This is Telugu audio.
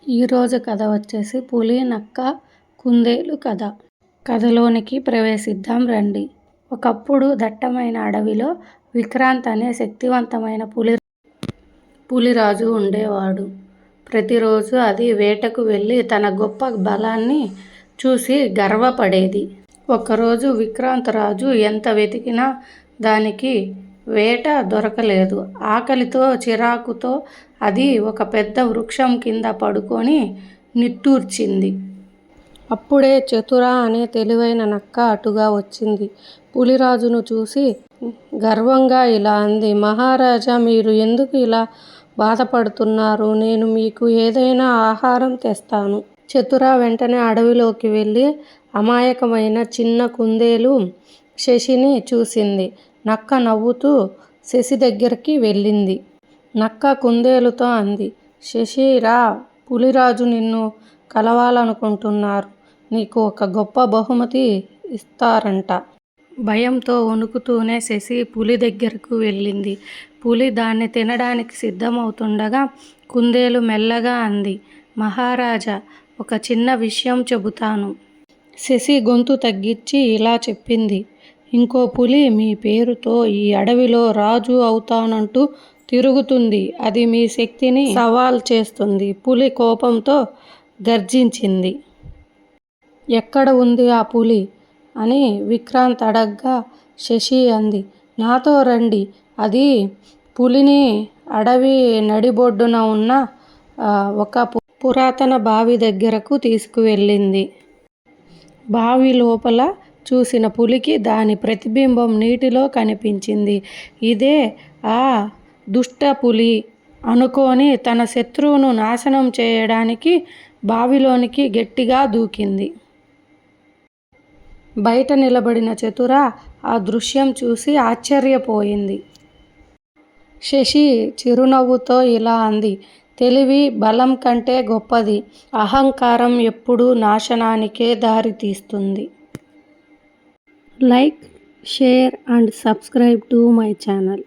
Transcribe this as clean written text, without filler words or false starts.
ఈరోజు కథ వచ్చేసి పులి నక్క కుందేలు కథ. కథలోనికి ప్రవేశిద్దాం రండి. ఒకప్పుడు దట్టమైన అడవిలో విక్రాంత్ అనే శక్తివంతమైన పులిరాజు ఉండేవాడు. ప్రతిరోజు అది వేటకు వెళ్ళి తన గొప్ప బలాన్ని చూసి గర్వపడేది. ఒకరోజు విక్రాంత్ రాజు ఎంత వెతికినా దానికి వేట దొరకలేదు. ఆకలితో చిరాకుతో అది ఒక పెద్ద వృక్షం కింద పడుకొని నిట్టూర్చింది. అప్పుడే చతుర అనే తెలివైన నక్క అటుగా వచ్చింది. పులిరాజును చూసి గర్వంగా ఇలా అంది, మహారాజా, మీరు ఎందుకు ఇలా బాధపడుతున్నారు? నేను మీకు ఏదైనా ఆహారం తెస్తాను. చతుర వెంటనే అడవిలోకి వెళ్ళి అమాయకమైన చిన్న కుందేలు శశిని చూసింది. నక్క నవ్వుతూ శశి దగ్గరికి వెళ్ళింది. నక్క కుందేలుతో అంది, శశి రా, పులిరాజు నిన్ను కలవాలనుకుంటున్నారు. నీకు ఒక గొప్ప బహుమతి ఇస్తారంట. భయంతో వణుకుతూనే శశి పులి దగ్గరకు వెళ్ళింది. పులి దాన్ని తినడానికి సిద్ధమవుతుండగా కుందేలు మెల్లగా అంది, మహారాజా, ఒక చిన్న విషయం చెబుతాను. శశి గొంతు తగ్గించి ఇలా చెప్పింది, ఇంకో పులి మీ పేరుతో ఈ అడవిలో రాజు అవుతానంటూ తిరుగుతుంది. అది మీ శక్తిని సవాల్ చేస్తుంది. పులి కోపంతో గర్జించింది. ఎక్కడ ఉంది ఆ పులి అని విక్రాంత్ అడగ్గా శశి అంది, నాతో రండి. అది పులిని అడవి నడిబొడ్డున ఉన్న ఒక పురాతన బావి దగ్గరకు తీసుకువెళ్ళింది. బావి లోపల చూసిన పులికి దాని ప్రతిబింబం నీటిలో కనిపించింది. ఇదే ఆ దుష్ట పులి అనుకొని తన శత్రువును నాశనం చేయడానికి బావిలోనికి గట్టిగా దూకింది. బయట నిలబడిన చతుర ఆ దృశ్యం చూసి ఆశ్చర్యపోయింది. శశి చిరునవ్వుతో ఇలా అంది, తెలివి బలం కంటే గొప్పది. అహంకారం ఎప్పుడూ నాశనానికే దారితీస్తుంది. Like, share and subscribe to my channel.